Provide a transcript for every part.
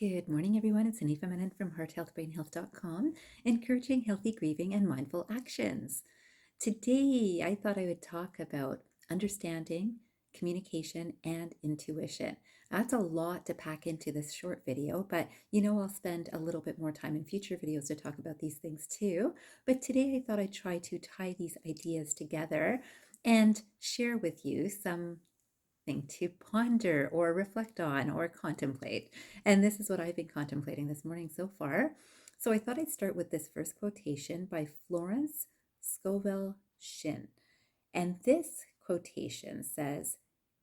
Good morning, everyone. It's Anifa Menon from hearthealthbrainhealth.com, encouraging healthy grieving and mindful actions. Today, I thought I would talk about understanding, communication, and intuition. That's a lot to pack into this short video, but I'll spend a little bit more time in future videos to talk about these things too. But today, I thought I'd try to tie these ideas together and share with you some to ponder or reflect on or contemplate. And this is what I've been contemplating this morning so far. So I thought I'd start with this first quotation by Florence, Scovel, Shinn. And this quotation says,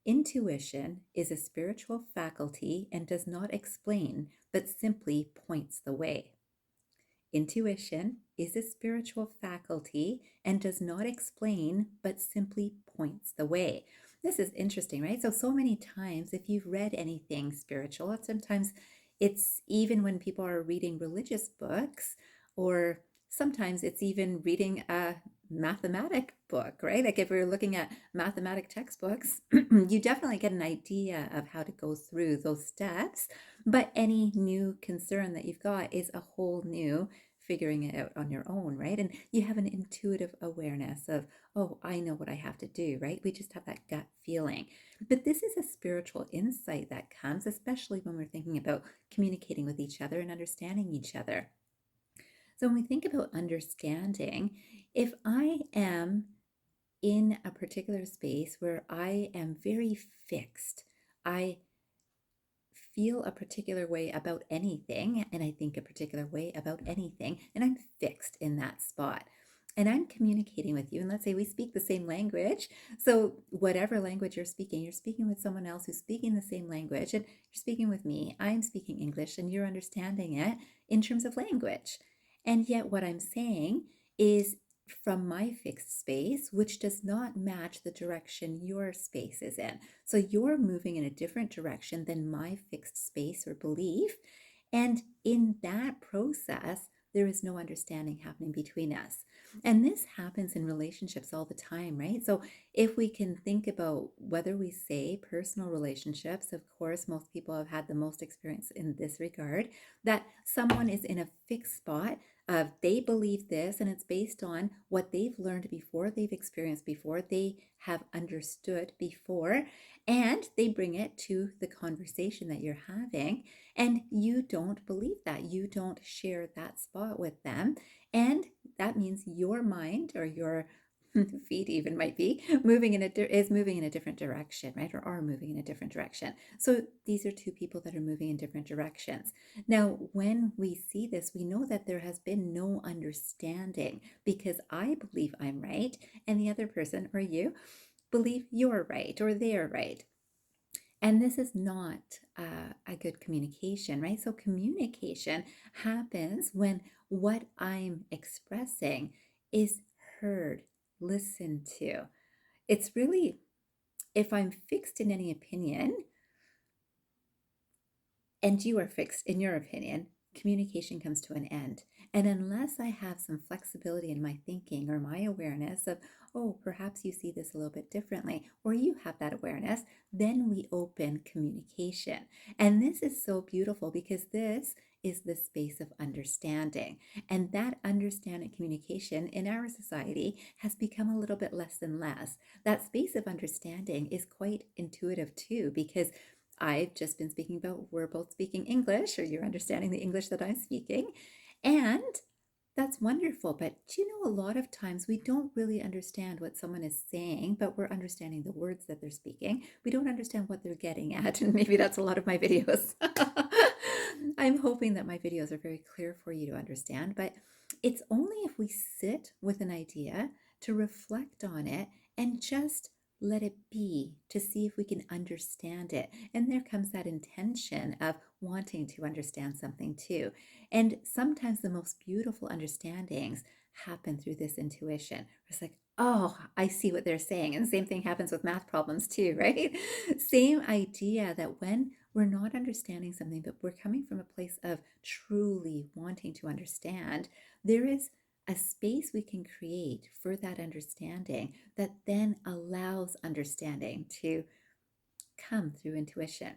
"Intuition is a spiritual faculty and does not explain, but simply points the way." Intuition is a spiritual faculty and does not explain, but simply points the way. This is interesting, right? So many times, if you've read anything spiritual, sometimes it's even when people are reading religious books, or sometimes it's even reading a mathematic book, right? Like if we're looking at mathematic textbooks, you definitely get an idea of how to go through those steps. But any new concern that you've got is a whole new figuring it out on your own, right? And you have an intuitive awareness of, oh, I know what I have to do, right? We just have that gut feeling. But this is a spiritual insight that comes, especially when we're thinking about communicating with each other and understanding each other. So when we think about understanding, if I am in a particular space where I am very fixed, I feel a particular way about anything, and I think a particular way about anything, and I'm fixed in that spot. And I'm communicating with you, and let's say we speak the same language. So, whatever language you're speaking with someone else who's speaking the same language, and you're speaking with me. I'm speaking English, and you're understanding it in terms of language. And yet, what I'm saying is from my fixed space, which does not match the direction your space is in. So you're moving in a different direction than my fixed space or belief. And in that process, there is no understanding happening between us. And this happens in relationships all the time, right? So if we can think about whether we say personal relationships, of course, most people have had the most experience in this regard, that someone is in a fixed spot of they believe this and it's based on what they've learned before, they've experienced before, they have understood before, and they bring it to the conversation that you're having, and you don't believe that. You don't share that spot with them. And that means your mind or your feet even might be moving in a different direction, right? Or are moving in a different direction. So these are two people that are moving in different directions. Now, when we see this, we know that there has been no understanding because I believe I'm right and the other person or you believe you're right or they're right. And this is not a good communication, right? So communication happens when what I'm expressing is heard, listened to. It's really, if I'm fixed in any opinion and you are fixed in your opinion, communication comes to an end. And unless I have some flexibility in my thinking or my awareness of, oh, perhaps you see this a little bit differently, or you have that awareness, then we open communication. And this is so beautiful because this is the space of understanding. And that understanding communication in our society has become a little bit less and less. That space of understanding is quite intuitive too, because I've just been speaking about we're both speaking English, or you're understanding the English that I'm speaking. And that's wonderful. But do you know, a lot of times we don't really understand what someone is saying, but we're understanding the words that they're speaking. We don't understand what they're getting at. And maybe that's a lot of my videos. I'm hoping that my videos are very clear for you to understand. But it's only if we sit with an idea to reflect on it and just let it be to see if we can understand it. And there comes that intention of wanting to understand something too. And sometimes the most beautiful understandings happen through this intuition. It's like, oh, I see what they're saying. And the same thing happens with math problems too, right? Same idea that when we're not understanding something, but we're coming from a place of truly wanting to understand, there is a space we can create for that understanding that then allows understanding to come through intuition.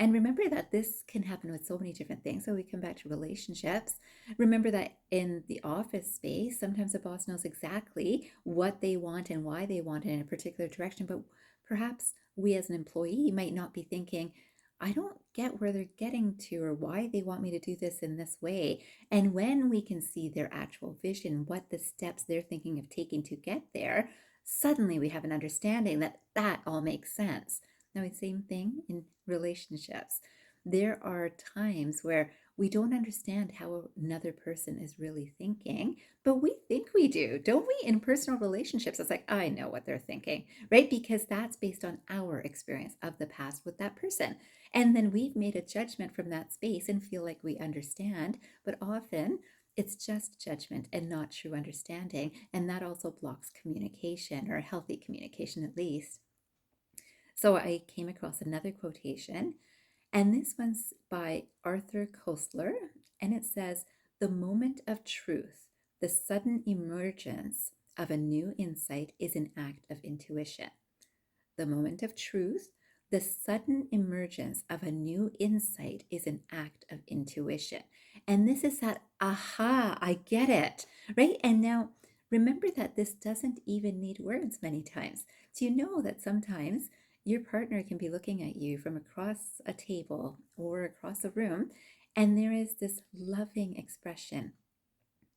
And remember that this can happen with so many different things. So we come back to relationships. Remember that in the office space, sometimes a boss knows exactly what they want and why they want it in a particular direction, but perhaps we as an employee might not be thinking, I don't get where they're getting to or why they want me to do this in this way. And when we can see their actual vision, what the steps they're thinking of taking to get there, suddenly we have an understanding that that all makes sense. Now, the same thing in relationships. There are times where we don't understand how another person is really thinking, but we think we do, don't we? In personal relationships, it's like, I know what they're thinking, right? Because that's based on our experience of the past with that person. And then we've made a judgment from that space and feel like we understand, but often it's just judgment and not true understanding. And that also blocks communication, or healthy communication at least. So I came across another quotation, and this one's by Arthur Koestler, and it says, "The moment of truth, the sudden emergence of a new insight is an act of intuition." The moment of truth, the sudden emergence of a new insight is an act of intuition. And this is that aha, I get it, right? And now remember that this doesn't even need words many times. So you know that sometimes your partner can be looking at you from across a table or across a room, and there is this loving expression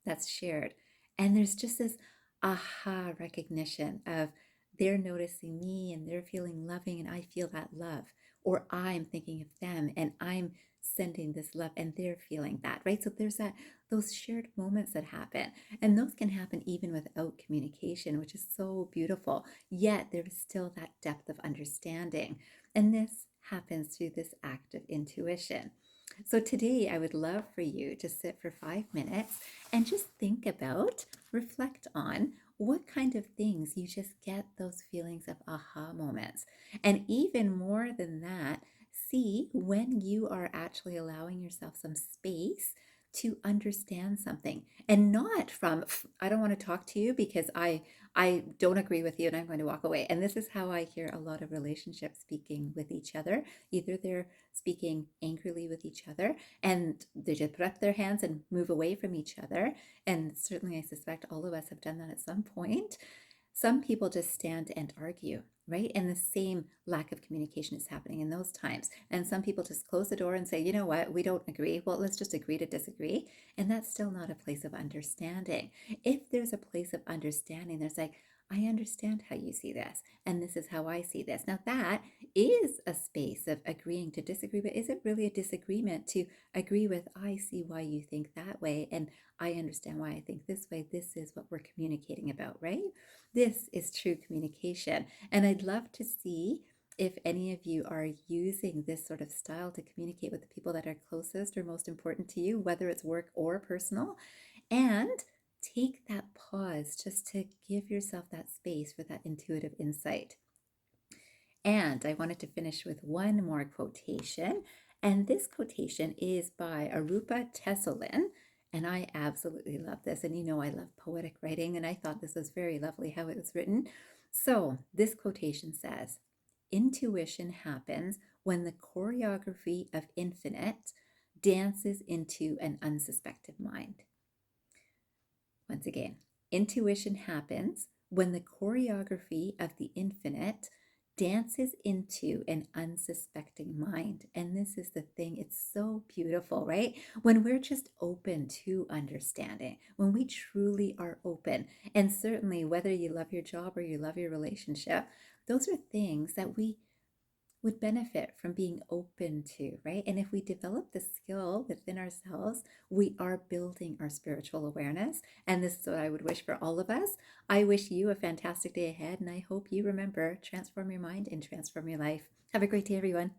that's shared. And there's just this aha recognition of they're noticing me and they're feeling loving and I feel that love. Or I'm thinking of them and I'm sending this love and they're feeling that, right? So there's those shared moments that happen. And those can happen even without communication, which is so beautiful. Yet there is still that depth of understanding. And this happens through this act of intuition. So today I would love for you to sit for 5 minutes and just think about, reflect on what kind of things you just get those feelings of aha moments. And even more than that, see when you are actually allowing yourself some space to understand something and not from I don't want to talk to you because I don't agree with you and I'm going to walk away. And this is how I hear a lot of relationships speaking with each other. Either they're speaking angrily with each other and they just put up their hands and move away from each other. And certainly I suspect all of us have done that at some point. Some people just stand and argue, right? And the same lack of communication is happening in those times. And some people just close the door and say, you know what, we don't agree. Well, let's just agree to disagree. And that's still not a place of understanding. If there's a place of understanding, there's like, I understand how you see this, and this is how I see this. Now, that is a space of agreeing to disagree, but is it really a disagreement to agree with, I see why you think that way, and I understand why I think this way? This is what we're communicating about, right? This is true communication. And I'd love to see if any of you are using this sort of style to communicate with the people that are closest or most important to you, whether it's work or personal. And take that pause just to give yourself that space for that intuitive insight. And I wanted to finish with one more quotation. And this quotation is by Arupa Tesolin. And I absolutely love this. And you know, I love poetic writing. And I thought this was very lovely how it was written. So this quotation says, "Intuition happens when the choreography of infinite dances into an unsuspected mind." Once again, intuition happens when the choreography of the infinite dances into an unsuspecting mind. And this is the thing, it's so beautiful, right? When we're just open to understanding, when we truly are open, and certainly whether you love your job or you love your relationship, those are things that we would benefit from being open to, right? And if we develop the skill within ourselves, we are building our spiritual awareness. And this is what I would wish for all of us. I wish you a fantastic day ahead, and I hope you remember, transform your mind and transform your life. Have a great day, everyone.